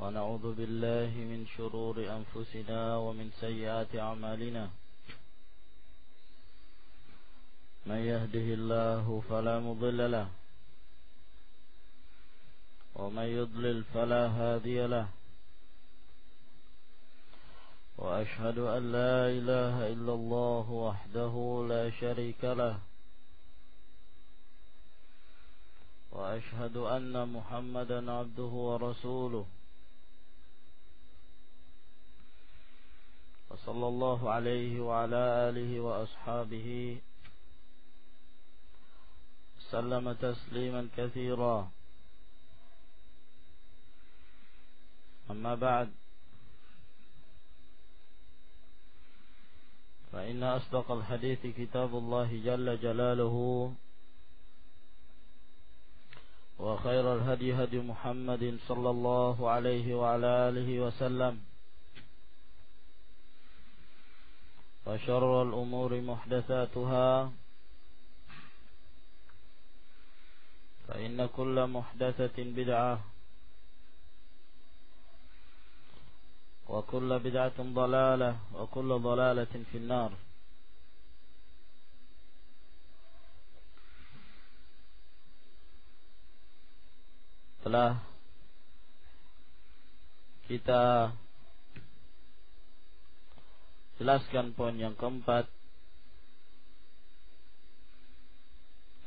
ونعوذ بالله من شرور أنفسنا ومن سيئات أعمالنا من يهده الله فلا مضل له ومن يضلل فلا هادي له وأشهد أن لا إله إلا الله وحده لا شريك له وأشهد أن محمدا عبده ورسوله وصلى الله عليه وعلى آله وأصحابه سلم تسليما كثيرا أما بعد فإن أصدق الحديث كتاب الله جل جلاله وخير الهدي هدي محمد صلى الله عليه وعلى آله وسلم وشر الأمور محدثاتها فإن كل محدثة بدعة وكل بدعة ضلالة وكل ضلالة في النار. Telah kita jelaskan poin yang keempat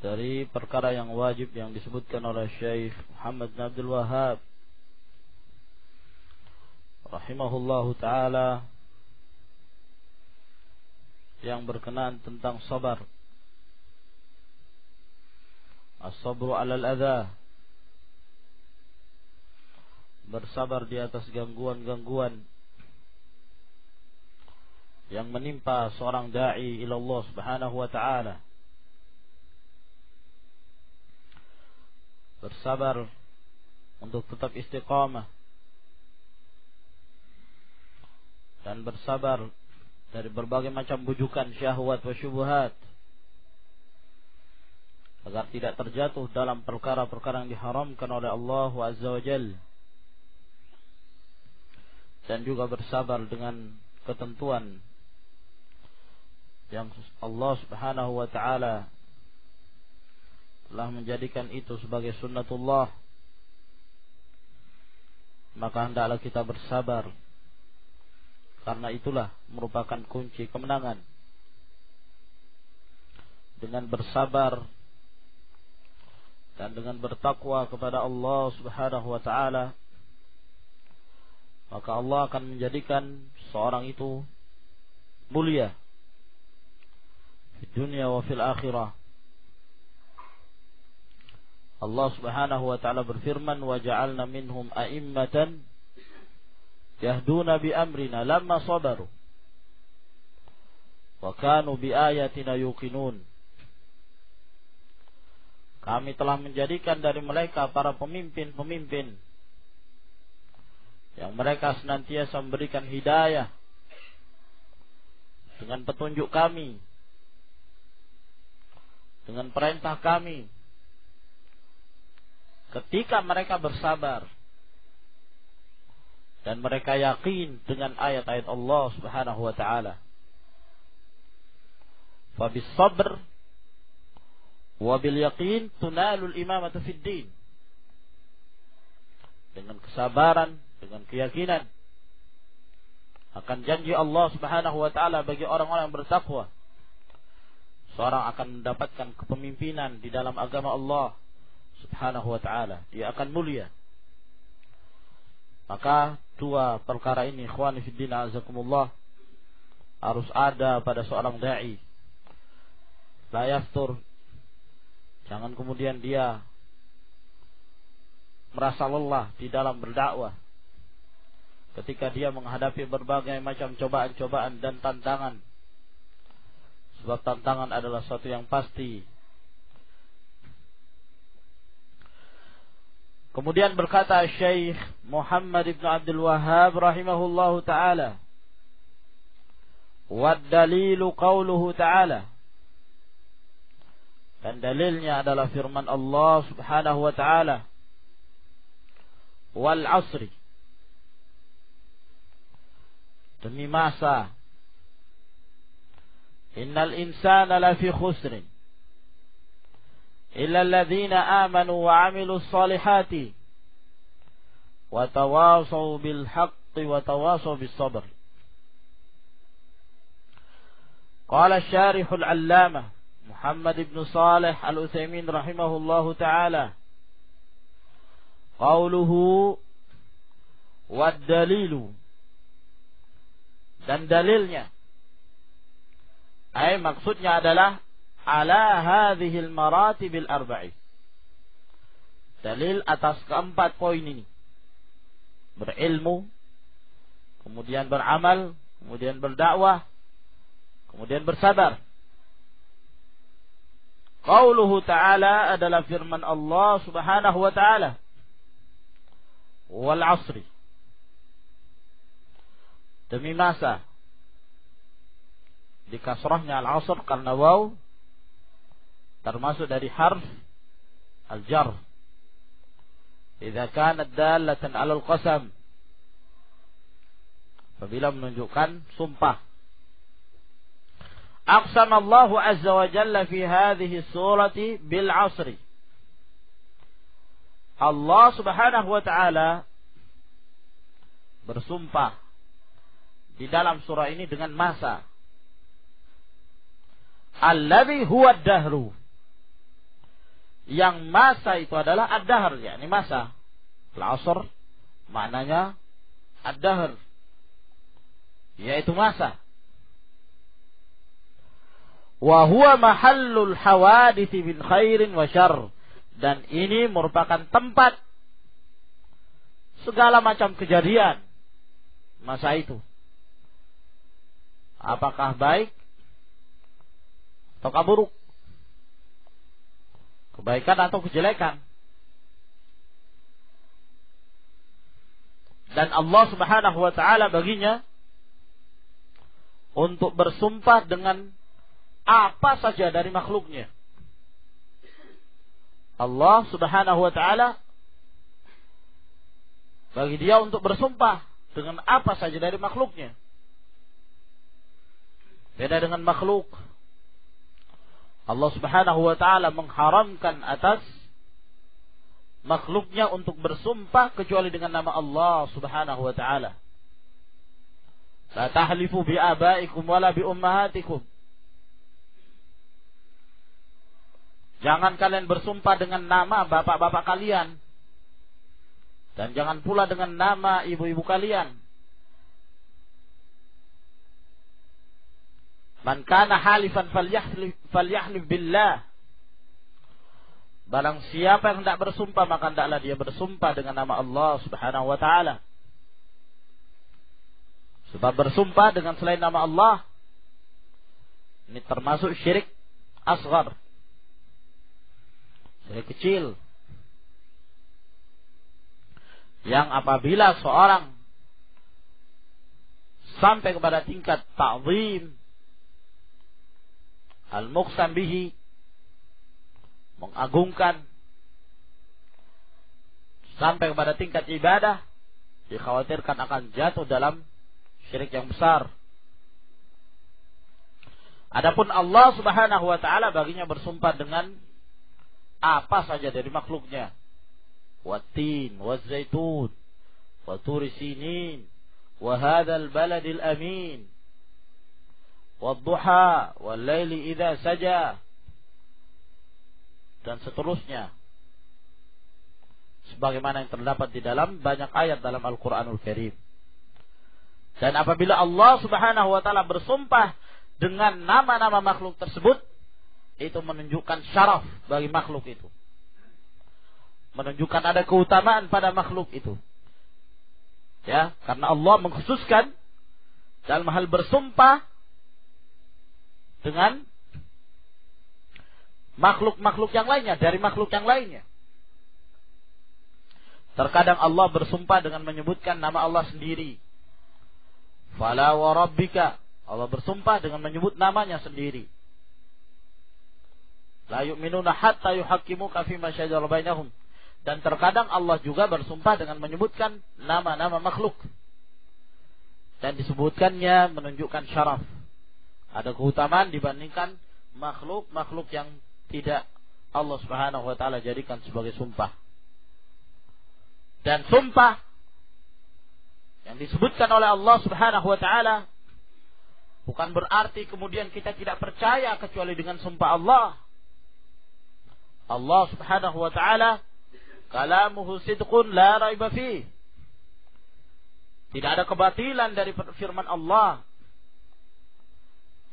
dari perkara yang wajib yang disebutkan oleh Syekh Muhammad bin Abdul Wahhab rahimahullahu ta'ala yang berkenaan tentang sabar, as-sabru 'alal adza, bersabar di atas gangguan-gangguan yang menimpa seorang da'i ila Allah Subhanahu wa ta'ala. Bersabar untuk tetap istiqamah dan bersabar dari berbagai macam bujukan syahwat wa syubhat agar tidak terjatuh dalam perkara-perkara yang diharamkan oleh Allah Azza wa Jalla, dan juga bersabar dengan ketentuan yang Allah Subhanahu wa ta'ala telah menjadikan itu sebagai sunnatullah. Maka hendaklah kita bersabar, karena itulah merupakan kunci kemenangan. Dengan bersabar dan dengan bertakwa kepada Allah Subhanahu wa ta'ala, maka Allah akan menjadikan seorang itu mulia di dunia wa fil akhirah. Allah Subhanahu wa ta'ala berfirman, wa ja'alna minhum a'immatan yahduna bi amrina lamma sabaru wa kanu bi ayatina yuqinun. Kami telah menjadikan dari mereka para pemimpin-pemimpin yang mereka senantiasa memberikan hidayah dengan petunjuk kami, dengan perintah kami, ketika mereka bersabar dan mereka yakin dengan ayat-ayat Allah Subhanahu wa ta'ala. Fa bis sabr wa bil yaqin tunalul imamatu fid din. Dengan kesabaran, dengan keyakinan akan janji Allah Subhanahu wa ta'ala bagi orang-orang yang bertakwa, seorang akan mendapatkan kepemimpinan di dalam agama Allah Subhanahu wa ta'ala. Dia akan mulia. Maka dua perkara ini, ikhwani fiddin azakumullah, harus ada pada seorang da'i. La yaftur, jangan kemudian dia merasa lelah di dalam berdakwah ketika dia menghadapi berbagai macam cobaan-cobaan dan tantangan. Sebab tantangan adalah sesuatu yang pasti. Kemudian berkata Syekh Muhammad ibn Abdul Wahhab rahimahullahu ta'ala, wad dalilu qawluhu ta'ala, dan dalilnya adalah firman Allah Subhanahu wa ta'ala, wal asri, demi masa. Innal insana lafi khusrin illa alladhina amanu wa 'amilus solihati wa tawasaw bil haqqi wa tawasaw bis sabr. Qala asy-syarih al-'allamah Muhammad ibn Shalih al-Utsaimin rahimahullahu ta'ala, qauluhu wad dalilu, dan dalilnya, maksudnya adalah ala hadhil maratibil arba'i, dalil atas keempat poin ini, berilmu, kemudian beramal, kemudian berdakwah, kemudian bersabar. Qauluhu ta'ala adalah firman Allah subhanahu wa ta'ala, wal asri, demi masa. Di kasrahnya al-asr karena waw termasuk dari harf al-jar. Idza kanat dallatan 'ala al-qasam, apabila menunjukkan sumpah. Aqsama Allah azza wa jalla fi hadhihi surati bil 'asri. Allah subhanahu wa ta'ala bersumpah di dalam surah ini dengan masa. Alladhi huwa ad-dahru, yang masa itu adalah ad-dahr, yakni masa. Al-'asr maknanya ad-dahr, yaitu masa. Wa huwa mahallul hawadits min khairin wa syarr, dan ini merupakan tempat segala macam kejadian masa itu, apakah baik atau buruk, kebaikan atau kejelekan. Dan Allah subhanahu wa ta'ala baginya untuk bersumpah dengan apa saja dari makhluknya. Allah subhanahu wa ta'ala bagi dia untuk bersumpah dengan apa saja dari makhluknya. Beda dengan makhluk. Allah subhanahu wa ta'ala mengharamkan atas makhluknya untuk bersumpah kecuali dengan nama Allah subhanahu wa ta'ala. La tahlifu bi abaikum wala bi ummahatikum. Jangan kalian bersumpah dengan nama bapak-bapak kalian, dan jangan pula dengan nama ibu-ibu kalian. Man kana halifan falyahlif billah. Barang siapa yang hendak bersumpah, maka hendaklah dia bersumpah dengan nama Allah subhanahu wa ta'ala. Sebab bersumpah dengan selain nama Allah ini termasuk syirik asghar, syirik kecil, yang apabila seorang sampai kepada tingkat ta'zim al-muqsam bihi, mengagungkan, sampai kepada tingkat ibadah, dikhawatirkan akan jatuh dalam syirik yang besar. Adapun Allah subhanahu wa ta'ala baginya bersumpah dengan apa saja dari makhluknya. Wat-tin, waz-zaitun, wa turi sinin, wa hadzal baladil amin, wad-duha, wal-laili idza saja, dan seterusnya, sebagaimana yang terdapat di dalam banyak ayat dalam Al-Qur'anul Karim. Dan apabila Allah subhanahu wa ta'ala bersumpah dengan nama-nama makhluk tersebut, itu menunjukkan syaraf bagi makhluk itu, menunjukkan ada keutamaan pada makhluk itu, ya, karena Allah mengkhususkan dalam hal bersumpah dengan makhluk-makhluk yang lainnya, dari makhluk yang lainnya. Terkadang Allah bersumpah dengan menyebutkan nama Allah sendiri. Fala wa rabbika, Allah bersumpah dengan menyebut namanya sendiri. La yu'minuna hatta yuhaqqimuka fima syajara bainahum. Dan terkadang Allah juga bersumpah dengan menyebutkan nama-nama makhluk. Dan disebutkannya menunjukkan syaraf. Ada keutamaan dibandingkan makhluk-makhluk yang tidak Allah Subhanahu wa taala jadikan sebagai sumpah. Dan sumpah yang disebutkan oleh Allah Subhanahu wa taala bukan berarti kemudian kita tidak percaya kecuali dengan sumpah Allah. Allah Subhanahu wa taala kalamuhu sidqun la raiba fih. Tidak ada kebatilan dari firman Allah.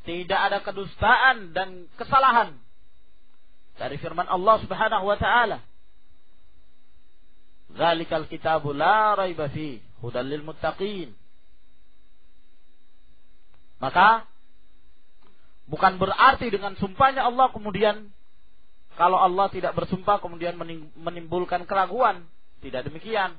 Tidak ada kedustaan dan kesalahan dari firman Allah Subhanahu wa taala. Dzalikal kitabu la raiba fih, hudal lil muttaqin. Maka bukan berarti dengan sumpahnya Allah kemudian kalau Allah tidak bersumpah kemudian menimbulkan keraguan. Tidak demikian.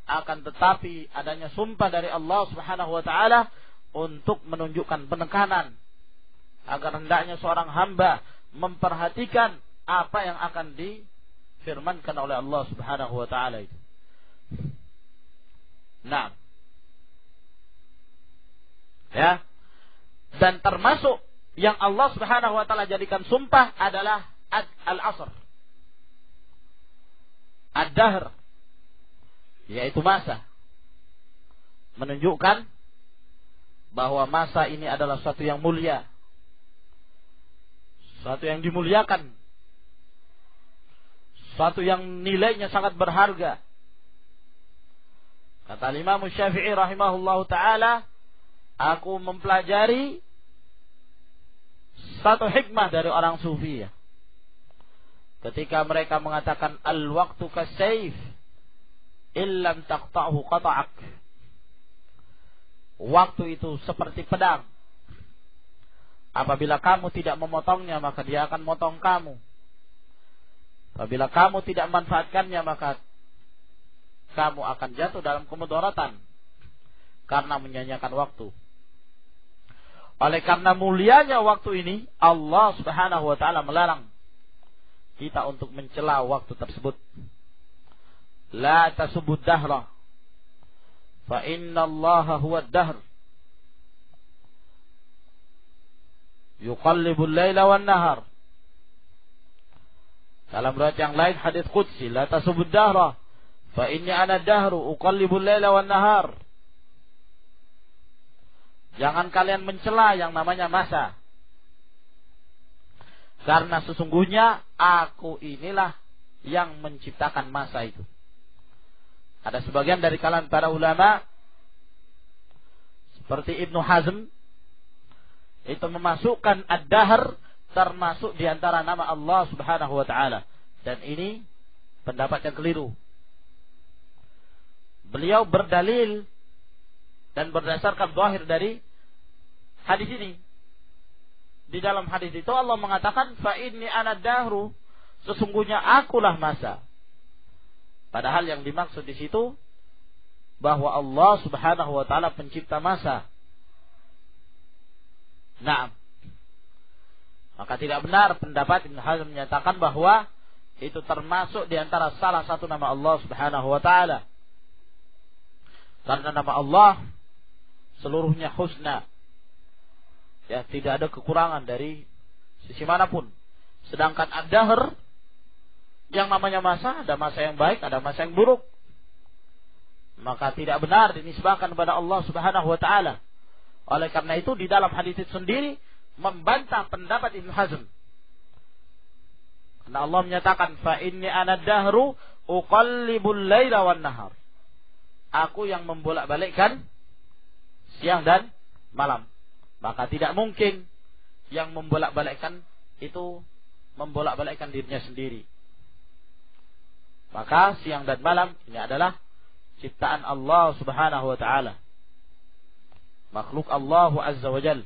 Akan tetapi adanya sumpah dari Allah Subhanahu wa taala untuk menunjukkan penekanan agar hendaknya seorang hamba memperhatikan apa yang akan difirmankan oleh Allah Subhanahu wa taala itu. Nah. Ya. Dan termasuk yang Allah Subhanahu wa taala jadikan sumpah adalah al-asr. Ad-dahr, yaitu masa. Menunjukkan bahwa masa ini adalah suatu yang mulia. Suatu yang dimuliakan. Suatu yang nilainya sangat berharga. Kata Imam Syafi'i rahimahullahu ta'ala, aku mempelajari satu hikmah dari orang sufi ya. Ketika mereka mengatakan al-waqtu kasayf illam taqta'hu qata'ak. Waktu itu seperti pedang. Apabila kamu tidak memotongnya maka dia akan motong kamu. Apabila kamu tidak memanfaatkannya maka kamu akan jatuh dalam kemudaratan karena menyanyiakan waktu. Oleh karena mulianya waktu ini, Allah Subhanahu wa taala melarang kita untuk mencela waktu tersebut. La tasubud dahra fa inna Allah huwa ad-dahr. Yuqallibul laila wan nahar. Dalam riwayat yang lain hadis qudsi, la tasubud dahra fa inni ana ad-dahru uqallibul laila wan nahar. Jangan kalian mencela yang namanya masa. Karena sesungguhnya aku inilah yang menciptakan masa itu. Ada sebagian dari kalangan para ulama seperti Ibnu Hazm itu memasukkan ad-dahr termasuk di antara nama Allah Subhanahu wa taala, dan ini pendapat yang keliru. Beliau berdalil dan berdasarkan zahir dari hadis ini. Di dalam hadis itu Allah mengatakan fa inni ana dahru, sesungguhnya akulah masa. Padahal yang dimaksud di situ bahwa Allah Subhanahu wa taala pencipta masa. Nah, maka tidak benar pendapat Ibnu Hazm menyatakan bahwa itu termasuk di antara salah satu nama Allah Subhanahu wa taala. Karena nama Allah seluruhnya husna. Ya, tidak ada kekurangan dari sisi manapun. Sedangkan ad-dahr yang namanya masa, ada masa yang baik, ada masa yang buruk. Maka tidak benar dinisbahkan kepada Allah Subhanahu wa taala. Oleh karena itu di dalam hadis itu sendiri membantah pendapat Ibnu Hazm. Karena Allah menyatakan fa inni ana ad-dahru uqallibul laila wan nahar. Aku yang membolak-balikkan siang dan malam. Maka tidak mungkin yang membolak-balikkan itu membolak-balikkan dirinya sendiri. Maka siang dan malam ini adalah ciptaan Allah Subhanahu wa taala. Makhluk Allah Azza wa Jalla.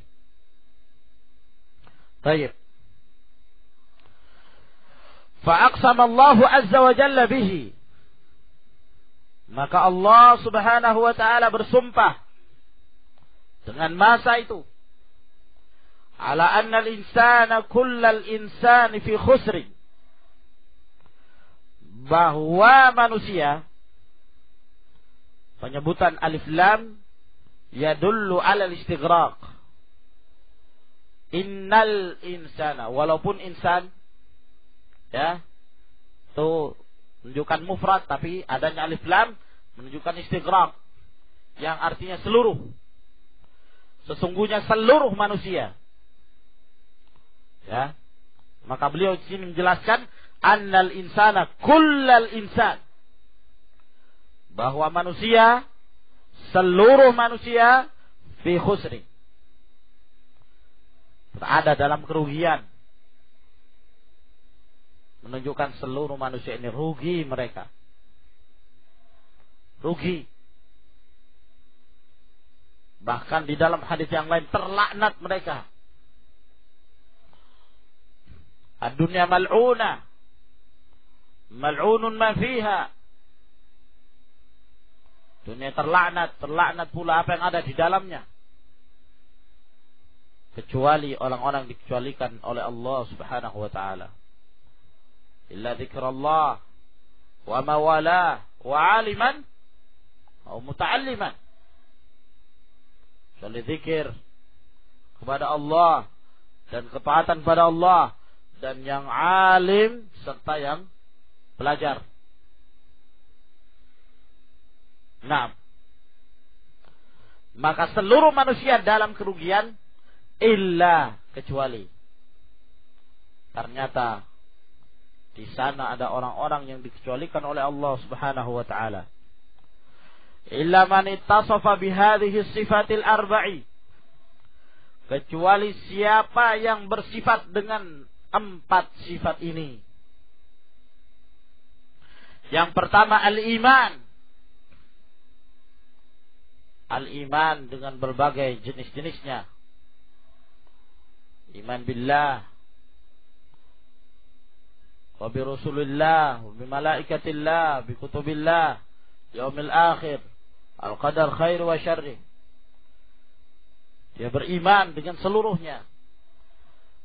Baik. Fa'aqsama Allah Azza wa Jalla bihi. Maka Allah Subhanahu wa taala bersumpah dengan masa itu. Ala anna al-insana kullal insani fi khusr. Bahwa manusia, penyebutan alif lam yadullu 'ala al-istighraq. Innal insana, walaupun insan ya itu menunjukkan mufrad tapi adanya alif lam menunjukkan istighraq yang artinya seluruh. Sesungguhnya seluruh manusia. Ya. Maka beliau di sini menjelaskan annal insana kullal insan, bahwa manusia, seluruh manusia fi khusri, berada dalam kerugian. Menunjukkan seluruh manusia ini rugi mereka. Rugi. Bahkan di dalam hadis yang lain terlaknat mereka. Ad-dunya mal'una, mal'unun ma fiha. Dunia terlaknat, terlaknat pula apa yang ada di dalamnya. Kecuali orang-orang dikecualikan oleh Allah Subhanahu wa taala. Illa dzikrullah wa mawalah wa aliman atau muta'alliman. Kecuali zikir kepada Allah dan ketaatan kepada Allah dan yang alim serta yang belajar. Nah, maka seluruh manusia dalam kerugian illa, kecuali ternyata di sana ada orang-orang yang dikecualikan oleh Allah Subhanahu wa taala. Illa man ittasafa bihadhihi sifatil arba'i, kecuali siapa yang bersifat dengan 4 sifat ini. Yang pertama al-iman. Al-iman dengan berbagai jenis-jenisnya. Iman billah wa bi rasulillah wa bi malaikatillah bi kutubillah yaumil akhir al-qadar khair wa syarri. Dia beriman dengan seluruhnya.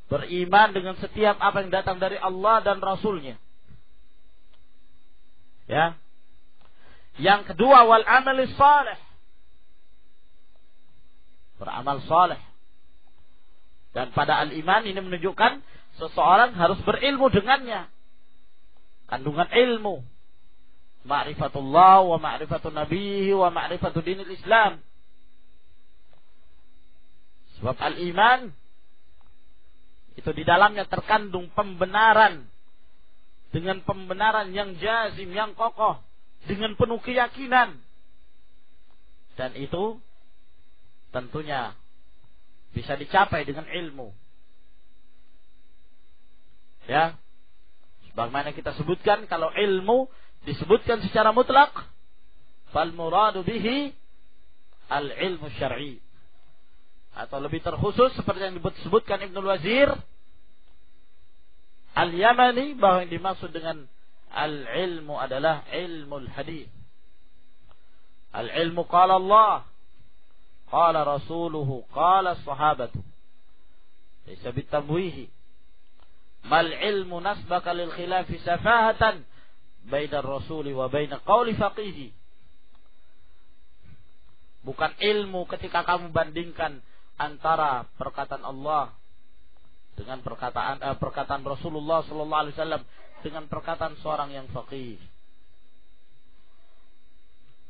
Beriman dengan setiap apa yang datang dari Allah dan Rasulnya. Ya. Yang kedua wal amalis salih. Beramal saleh. Dan pada al-iman ini menunjukkan seseorang harus berilmu dengannya. Kandungan ilmu. Ma'rifatullah wa ma'rifatun nabihi wa ma'rifatu dinil Islam. Sebab al-iman itu di dalamnya terkandung pembenaran. Dengan pembenaran yang jazim, yang kokoh. Dengan penuh keyakinan. Dan itu tentunya bisa dicapai dengan ilmu. Ya. Sebagaimana kita sebutkan, kalau ilmu disebutkan secara mutlak, fal muradu bihi al-ilmu syar'i. Atau lebih terkhusus seperti yang disebutkan Ibnul Wazir Al-Yamani, bahwa yang dimaksud dengan al-ilmu adalah ilmul hadis. Al-ilmu qala Allah, qala rasuluhu, qala sahabatu. Laysa bitamwihi. Mal ilmu nasbaka lil khilafi safahatan baina ar-rasuli wa baina qawli faqihi. Bukan ilmu ketika kamu bandingkan antara perkataan Allah dengan perkataan Rasulullah sallallahu alaihi wasallam dengan perkataan seorang yang faqih.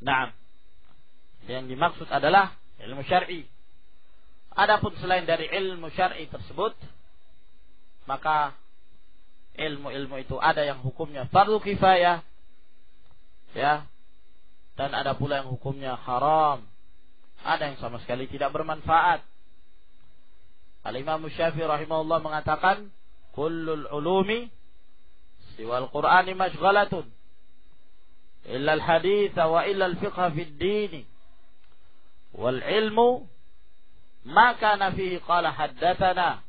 Nah, yang dimaksud adalah ilmu syar'i. Adapun selain dari ilmu syar'i tersebut, maka ilmu-ilmu itu ada yang hukumnya fardu kifayah, ya, dan ada pula yang hukumnya haram. Ada yang sama sekali tidak bermanfaat. Al-Imam Syafi'i rahimahullah mengatakan, kullul ulumi siwal Qur'ani mashghalatun illa al-hadits wa illa al-fiqh fi ad-din wal ilmu ma kana fihi qala haddatsana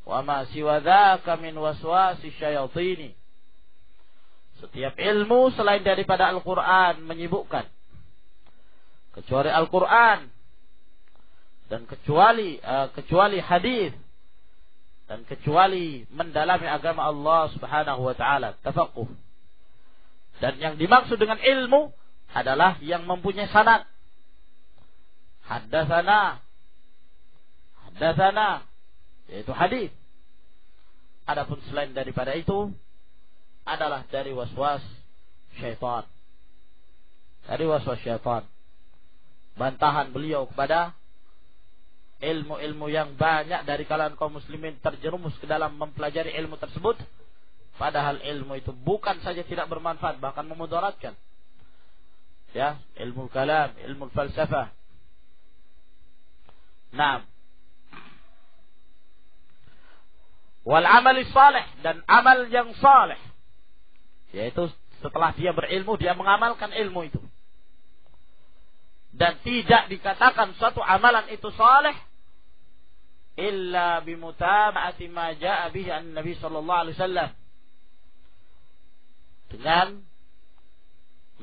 wa ma siwa dzaka min waswasi syayatin. Setiap ilmu selain daripada Al-Qur'an menyibukkan, kecuali Al-Qur'an dan kecuali hadis dan kecuali mendalami agama Allah Subhanahu wa taala, tafaqquh. Dan yang dimaksud dengan ilmu adalah yang mempunyai sanad. haddatsana, yaitu hadis. Adapun selain daripada itu adalah dari waswas syaitan. Dari waswas syaitan. Bantahan beliau kepada ilmu-ilmu yang banyak dari kalangan kaum muslimin terjerumus ke dalam mempelajari ilmu tersebut, padahal ilmu itu bukan saja tidak bermanfaat, bahkan memudaratkan. Ya, ilmu kalam, ilmu falsafah. Naam. Wal amali salih, dan amal yang salih, yaitu setelah dia berilmu dia mengamalkan ilmu itu. Dan tidak dikatakan suatu amalan itu saleh illa bimutaba'ati ma jaa'a bihi an-nabi sallallahu alaihi wasallam, dengan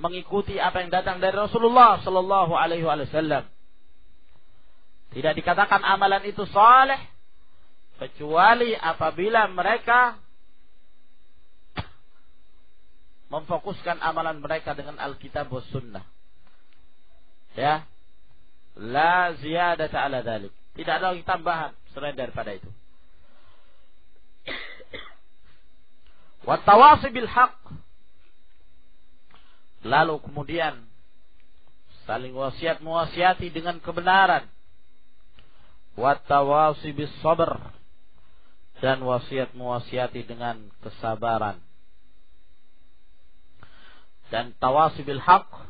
mengikuti apa yang datang dari Rasulullah sallallahu alaihi wasallam. Tidak dikatakan amalan itu saleh kecuali apabila mereka memfokuskan amalan mereka dengan Alkitab was sunnah. Ya, la ziyadata ala dzalik. Tidak ada lagi tambahan selain daripada itu. Wa tawasi bil haqq. Lalu kemudian saling wasiat mewasiati dengan kebenaran. Wa tawasi bis sabr, dan wasiat mewasiati dengan kesabaran. Dan tawasi bil haqq,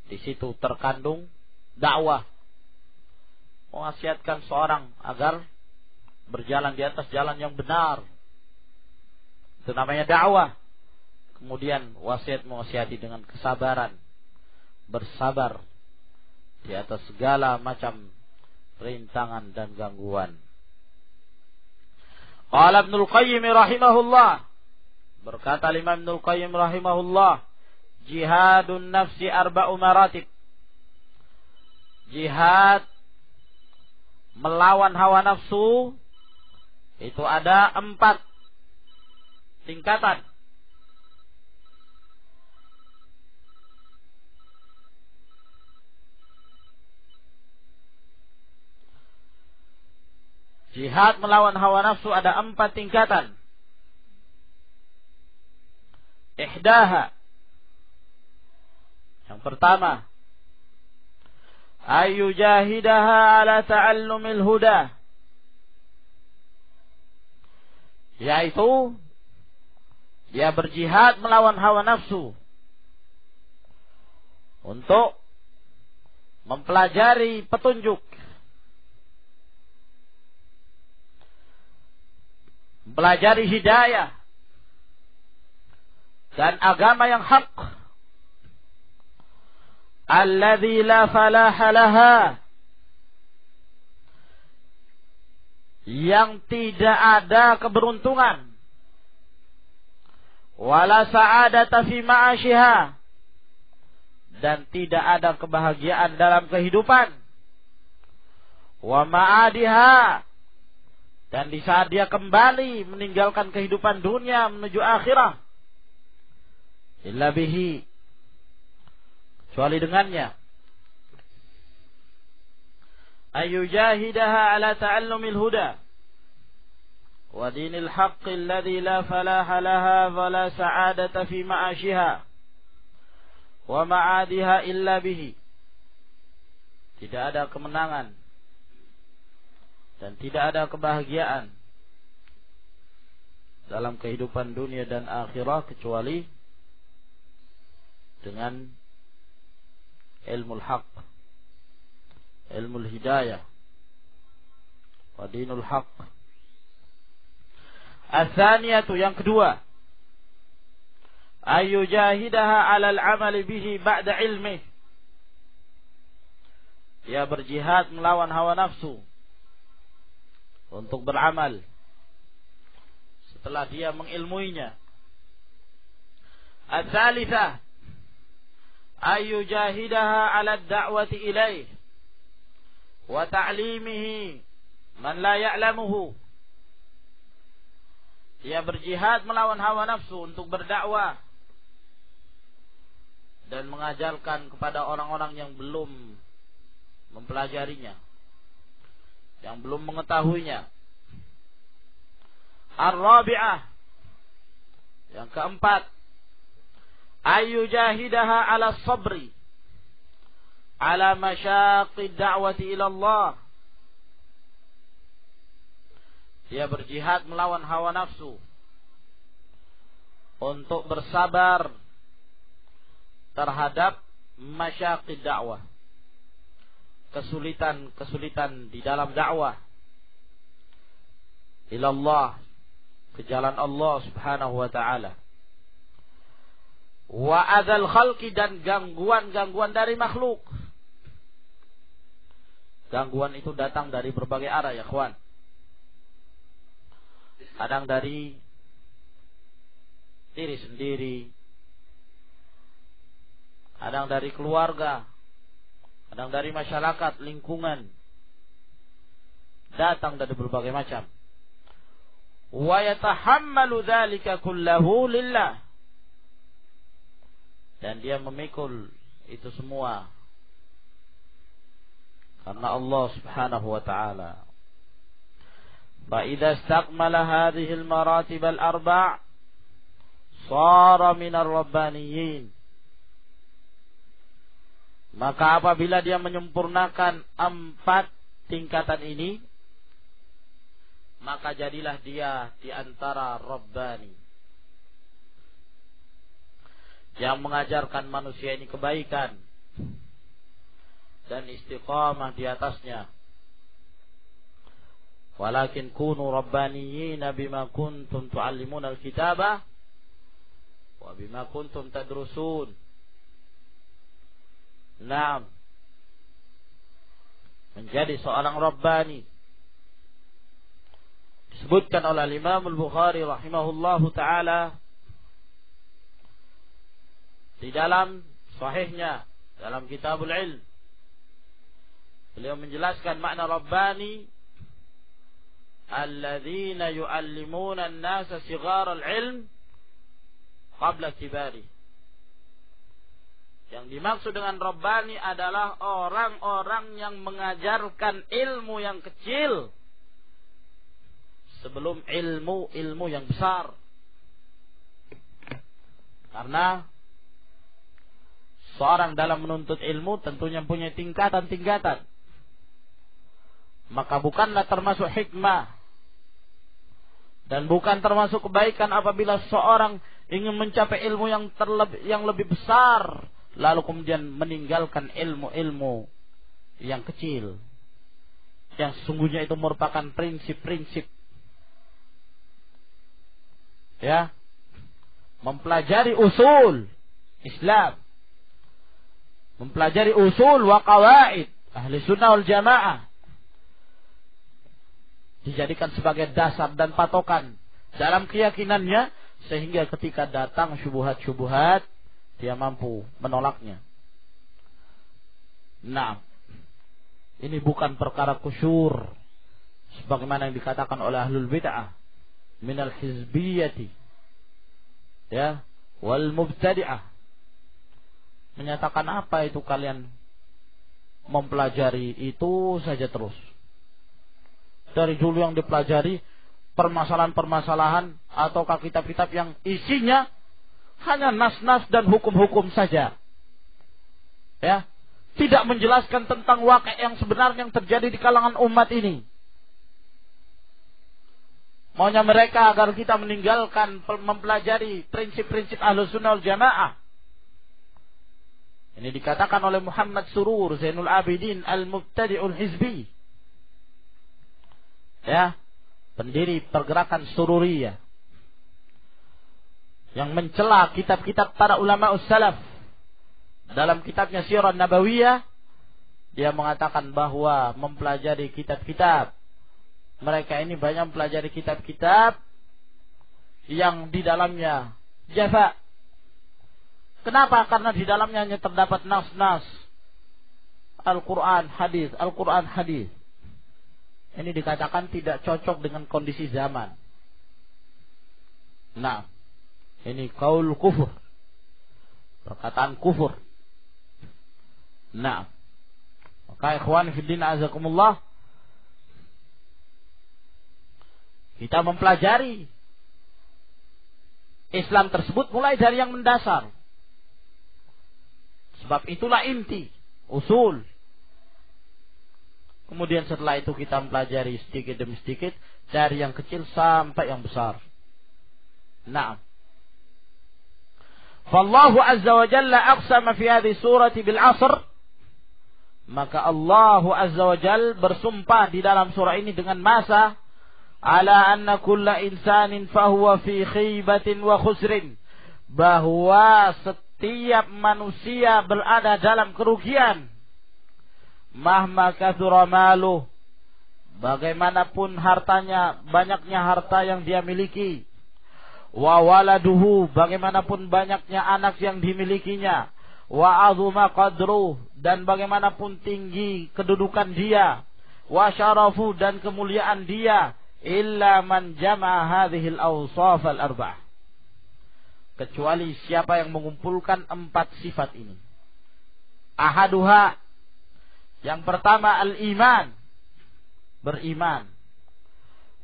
di situ terkandung dakwah, mewasiatkan seorang agar berjalan di atas jalan yang benar. Itu namanya dakwah. Kemudian wasiat mewasiati dengan kesabaran, bersabar di atas segala macam rintangan dan gangguan. Qala Ibnul Qayyim rahimahullah, berkata Imam Ibnul Qayyim rahimahullah, jihadun nafsi arba'u maratib. Jihad melawan hawa nafsu itu ada 4 tingkatan. Jihad melawan hawa nafsu ada 4 tingkatan. Ihdaha, yang pertama, ayyujahidaha ala ta'allumil huda, yaitu dia berjihad melawan hawa nafsu untuk mempelajari petunjuk, mempelajari hidayah dan agama yang hak, alladzi la falaha laha, yang tidak ada keberuntungan, wala sa'adata fi ma'asyiha, dan tidak ada kebahagiaan dalam kehidupan, wa ma'adiha, dan di saat dia kembali meninggalkan kehidupan dunia menuju akhirah, illa bihi, kecuali dengannya. Ayyujahidaha ala ta'allumil huda wa dinil haqqi alladhi la falaha laha wa la sa'adata fi ma'asyiha wa ma'adiha illa bihi. Tidak ada kemenangan dan tidak ada kebahagiaan dalam kehidupan dunia dan akhirat kecuali dengan ilmu haq, ilmu hidayah, wa dinul haq. As-saniyatu, yang kedua, ayyujahidaha 'ala al-'amali bihi ba'da ilmi, dia berjihad melawan hawa nafsu untuk beramal setelah dia mengilmuinya. As-salitsah, ayyujahidaha 'ala ad-da'wati ilaih wa ta'limihi man la ya'lamuhu, dia berjihad melawan hawa nafsu untuk berdakwah dan mengajarkan kepada orang-orang yang belum mempelajarinya, yang belum mengetahuinya. Ar-rabi'ah, yang keempat, ayyujahidaha ala sabri ala masyaqqid da'wati ila Allah. Dia berjihad melawan hawa nafsu untuk bersabar terhadap masyaqqid dakwah, kesulitan-kesulitan di dalam dakwah ilallah, ke jalan Allah Subhanahu wa taala. Wa adzal khalqi, dan gangguan-gangguan dari makhluk. Gangguan itu datang dari berbagai arah ya kawan. Kadang dari diri sendiri, kadang dari keluarga, kadang dari masyarakat, lingkungan. Datang dari berbagai macam. Wa yatahammalu dzalika kullahu lillah. Dan dia memikul itu semua karena Allah Subhanahu wa taala. Fa idza istakmala hadhihi al-maratib al-arba' shara min ar-rabbaniyyin. Maka apabila dia menyempurnakan 4 tingkatan ini, maka jadilah dia di antara Rabbani, yang mengajarkan manusia ini kebaikan dan istiqamah di atasnya. Walakin kunu rabbaniyina bima kuntum tuallimuna al-kitaba wa bima kuntum tadrusun. Naam, menjadi seorang Rabbani disebutkan oleh Imam Al-Bukhari rahimahullahu taala di dalam sahihnya, dalam Kitabul Ilm. Beliau menjelaskan makna Rabbani, alladzina yu'allimuna an-nasa sigharal ilm qabla kibari. Yang dimaksud dengan Rabbani adalah orang-orang yang mengajarkan ilmu yang kecil sebelum ilmu yang besar. Karena seorang dalam menuntut ilmu tentunya punya tingkatan-tingkatan. Maka bukanlah termasuk hikmah dan bukan termasuk kebaikan apabila seorang ingin mencapai ilmu yang lebih besar, lalu kemudian meninggalkan ilmu-ilmu yang kecil, yang sesungguhnya itu merupakan prinsip-prinsip. Ya, mempelajari usul Islam, mempelajari usul wa qawaid ahli sunnah wal jamaah, dijadikan sebagai dasar dan patokan dalam keyakinannya, sehingga ketika datang syubhat-syubhat dia mampu menolaknya. Nah, ini bukan perkara kusyur sebagaimana yang dikatakan oleh ahlul bid'ah minal hizbiyati, ya, wal mubtadi'ah. Menyatakan apa itu kalian mempelajari itu saja terus. Dari dulu yang dipelajari permasalahan-permasalahan ataukah kitab-kitab yang isinya hanya nas-nas dan hukum-hukum saja. Ya, tidak menjelaskan tentang waqi' yang sebenarnya yang terjadi di kalangan umat ini. Maunya mereka agar kita meninggalkan mempelajari prinsip-prinsip Ahlus Sunnah wal Jamaah. Ini dikatakan oleh Muhammad Surur Zainul Abidin Al-Mubtadi'ul Hizbi. Ya, pendiri pergerakan Sururiyah, yang mencela kitab-kitab para ulama salaf. Dalam kitabnya Sirah Nabawiyah, dia mengatakan bahwa mempelajari kitab-kitab, mereka ini banyak mempelajari kitab-kitab yang di dalamnya jafa. Kenapa? Karena di dalamnya hanya terdapat nas-nas Al-Quran, hadis, Al-Quran, hadis. Ini dikatakan tidak cocok dengan kondisi zaman. Nah, ini qaul kufur, perkataan kufur. Nah, Maka ikhwan fiddin azakumullah, kita mempelajari Islam tersebut mulai dari yang mendasar. Sebab itulah inti, usul. Kemudian setelah itu kita mempelajari sedikit demi sedikit dari yang kecil sampai yang besar. Naam. Fallahu azza wa jalla aqsama fi hadhihi surati bil 'asr. Maka Allah azza wa jalla bersumpah di dalam surah ini dengan masa, ala anna kulla insanin fahuwa fi khibatin wa khusrin, bahwa setiap manusia berada dalam kerugian. Mahma kathura maluh, bagaimanapun hartanya, banyaknya harta yang dia miliki. Wa waladuhu, bagaimanapun banyaknya anak yang dimilikinya. Wa azuma qadruh, dan bagaimanapun tinggi kedudukan dia. Wa syarafu, dan kemuliaan dia. Illa man jama'a hadhil awsaf al-arba'ah, kecuali siapa yang mengumpulkan 4 sifat ini. Ahaduha, yang pertama al-iman, beriman.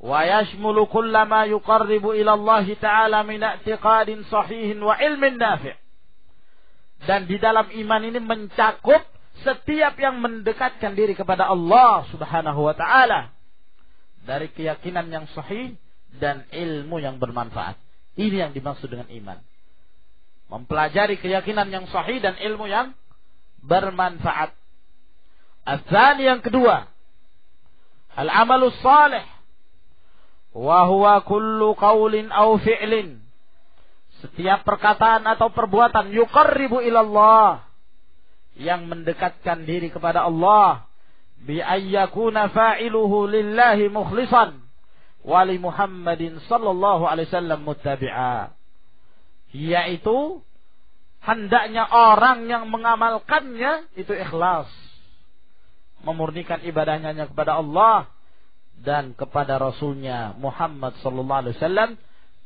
Wa yashmulu kullama yuqarribu ila Allah Ta'ala min i'tiqadin sahihin wa ilmin nafi'. Dan di dalam iman ini mencakup setiap yang mendekatkan diri kepada Allah Subhanahu wa Ta'ala, dari keyakinan yang sahih dan ilmu yang bermanfaat. Ini yang dimaksud dengan iman. Mempelajari keyakinan yang sahih dan ilmu yang bermanfaat. Ats-tsani, yang kedua, al-amalus salih. Wa huwa kullu qaulin aw fi'lin, setiap perkataan atau perbuatan yuqarribu ila Allah, yang mendekatkan diri kepada Allah, bi ayyakuna fa'iluhu lillahi mukhlishan wa li Muhammadin sallallahu alaihi wasallam muttabi'a, yaitu hendaknya orang yang mengamalkannya itu ikhlas, memurnikan ibadahnya kepada Allah dan kepada Rasulnya Muhammad sallallahu alaihi wasallam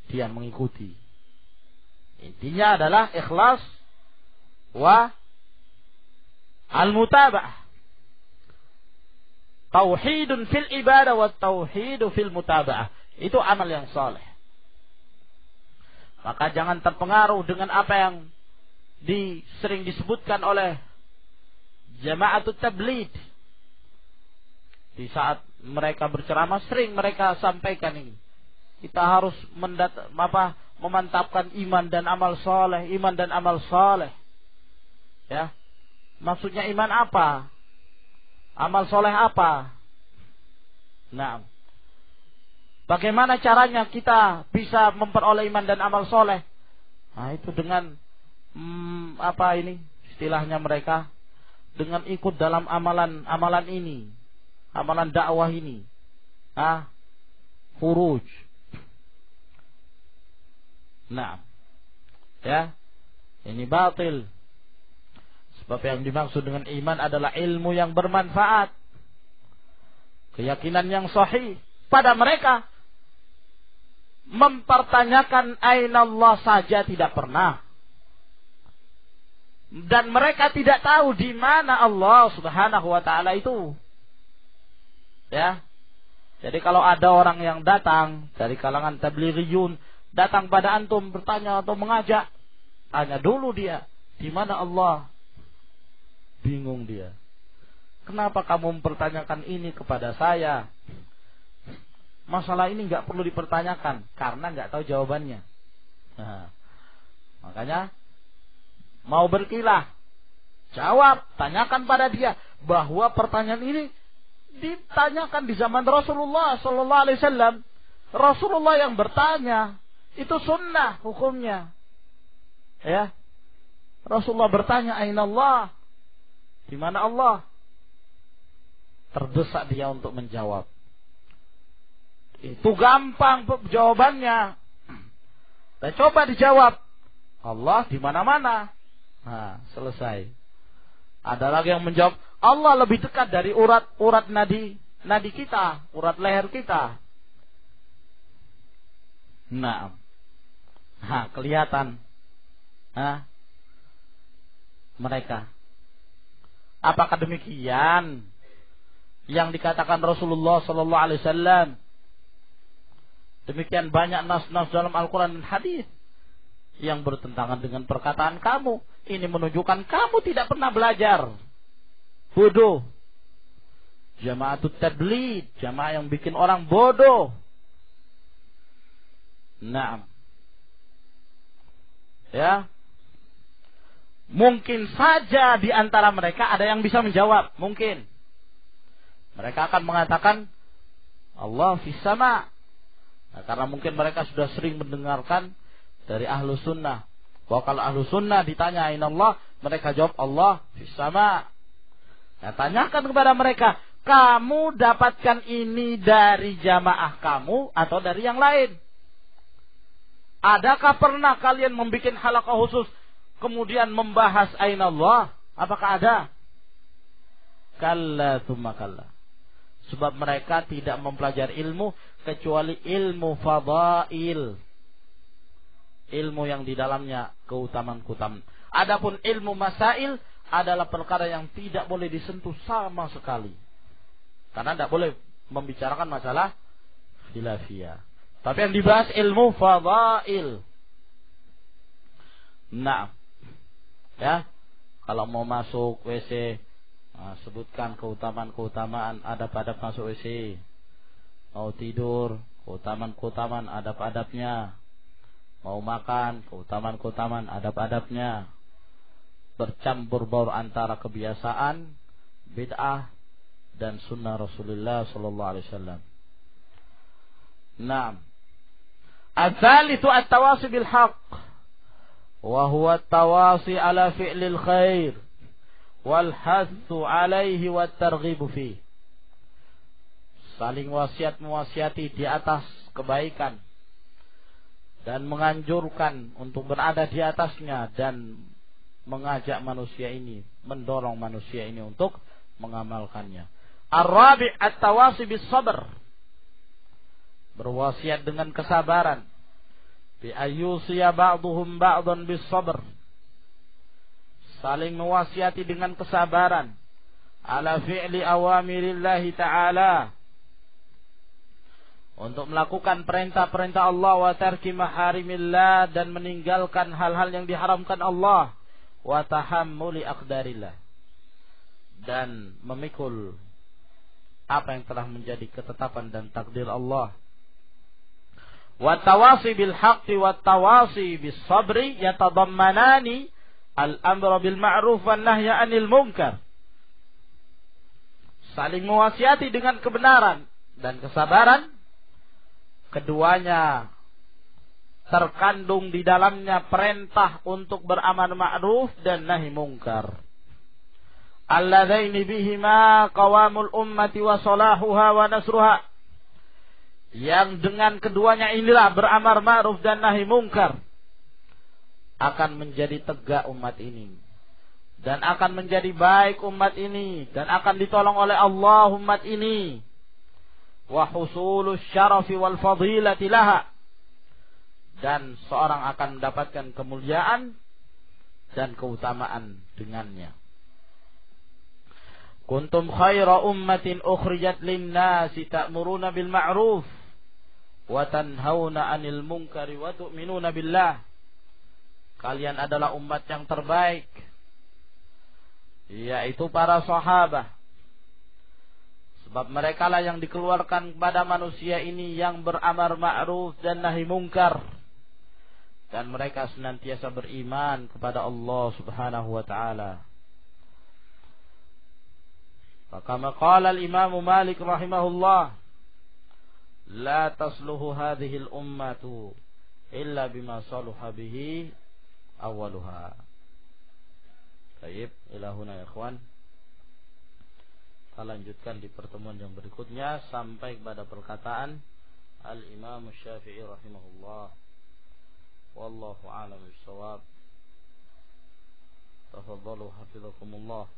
dia mengikuti. Intinya adalah ikhlas wa al-mutaba'ah. Tauhidun fil ibadah wa tauhidu fil mutaba'ah. Itu amal yang saleh. Maka jangan terpengaruh dengan apa yang sering disebutkan oleh Jama'atut Tabligh. Di saat mereka berceramah sering mereka sampaikan ini. Kita harus memantapkan iman dan amal saleh, iman dan amal saleh. Ya. Maksudnya iman apa? Amal soleh apa? Nah, bagaimana caranya kita bisa memperoleh iman dan amal soleh? Nah, itu dengan istilahnya mereka, dengan ikut dalam amalan ini, amalan dakwah ini. Khuruj. Nah, ya, ini batil. Sebab yang dimaksud dengan iman adalah ilmu yang bermanfaat, keyakinan yang sahih. Pada mereka mempertanyakan aina Allah saja tidak pernah, dan mereka tidak tahu di mana Allah Subhanahu wa Ta'ala itu. Ya, jadi kalau ada orang yang datang dari kalangan tablighiyun, datang pada antum bertanya atau mengajak, tanya dulu dia, di mana Allah? Bingung dia. Kenapa kamu mempertanyakan ini kepada saya? Masalah ini nggak perlu dipertanyakan karena nggak tahu jawabannya. Nah, makanya mau berkilah, jawab, tanyakan pada dia bahwa pertanyaan ini ditanyakan di zaman Rasulullah Sallallahu Alaihi Wasallam. Rasulullah yang bertanya itu sunnah hukumnya. Ya, Rasulullah bertanya, aina Allah? Di mana Allah? Terdesak dia untuk menjawab. Itu gampang jawabannya. Kita coba dijawab. Allah di mana-mana. Nah, selesai. Ada lagi yang menjawab, Allah lebih dekat dari urat nadi kita, urat leher kita. Nah, kelihatan. Mereka. Apakah demikian yang dikatakan Rasulullah sallallahu alaihi wasallam? Demikian banyak nas-nas dalam Al-Quran dan hadis yang bertentangan dengan perkataan kamu. Ini menunjukkan kamu tidak pernah belajar. Bodoh. Jama'atut tabligh, jamaah yang bikin orang bodoh. Naam. Ya. Mungkin saja di antara mereka ada yang bisa menjawab, mungkin. Mereka akan mengatakan Allah fis sama'. Nah, karena mungkin mereka sudah sering mendengarkan dari ahlu sunnah. Bahwa kalau ahlu sunnah ditanya aina Allah, mereka jawab Allah fis sama'. Nah, tanyakan kepada mereka, kamu dapatkan ini dari jamaah kamu atau dari yang lain? Adakah pernah kalian membuat halaqah khusus kemudian membahas aina Allah? Apakah ada? Kalla tsumma kalla. Sebab mereka tidak mempelajari ilmu kecuali ilmu fadail. Ilmu yang di dalamnya keutamaan-keutamaan. Adapun ilmu masail adalah perkara yang tidak boleh disentuh sama sekali. Karena tidak boleh membicarakan masalah khilafiyah. Tapi yang dibahas ilmu fadail. Nah, ya, kalau mau masuk WC, sebutkan keutamaan-keutamaan adab-adab masuk WC. Mau tidur, keutamaan-keutamaan adab-adabnya. Mau makan, keutamaan-keutamaan adab-adabnya. Bercampur baur antara kebiasaan, bid'ah, dan sunnah Rasulullah sallallahu alaihi wasallam. Naam. Ats-tsalitsu at-tawasi bil haqq wa huwa at-tawasi ala fi'lil khair wal hathu alaihi wat targhib fi. Saling wasiat mewasiati di atas kebaikan dan menganjurkan untuk berada di atasnya dan mengajak manusia ini, mendorong manusia ini untuk mengamalkannya. Ar-rabi' at-tawasi bis sabr. Berwasiat dengan kesabaran. Bi ayyusiya ba'duhum ba'dan bis sabr. Saling mewasiati dengan kesabaran. Ala fi'li awamirillahi ta'ala. Untuk melakukan perintah-perintah Allah wa tarki maharimillah dan meninggalkan hal-hal yang diharamkan Allah. Wa tahammuli aqdarillah. Dan memikul apa yang telah menjadi ketetapan dan takdir Allah. Wa tawasi bil haqqi wa tawasi bis sabri yatadammanani al-amra bil ma'ruf wan nahya 'anil munkar. Saling mewasiati dengan kebenaran dan kesabaran, keduanya terkandung di dalamnya perintah untuk beramal ma'ruf dan nahi munkar. Alladzaini bihima qawamul ummati wa salahuha wa nasruha. Yang dengan keduanya inilah beramar ma'ruf dan nahi mungkar akan menjadi tegak umat ini dan akan menjadi baik umat ini dan akan ditolong oleh Allah umat ini. Wa husulus syarafi wal fadilati laha. Dan seorang akan mendapatkan kemuliaan dan keutamaan dengannya. Kuntum khaira ummatin ukhrijat lin-nasi ta'muruna bil ma'ruf wa tanhauna 'anil munkari wa tu'minuna billah. Kalian adalah umat yang terbaik, yaitu para sahabat. Sebab merekalah yang dikeluarkan kepada manusia ini yang beramar ma'ruf dan nahi munkar. Dan mereka senantiasa beriman kepada Allah Subhanahu wa taala. Kama qala al-Imam Malik rahimahullah, la tasluhu hadhihi al-ummatu illa bima saluha bihi awaluha. Baik, ila huna ya ikhwan. Kita lanjutkan di pertemuan yang berikutnya sampai kepada perkataan Al-Imam Syafi'i rahimahullah. Wallahu a'lam bis-shawab. Tafadhalu hafizakumullah.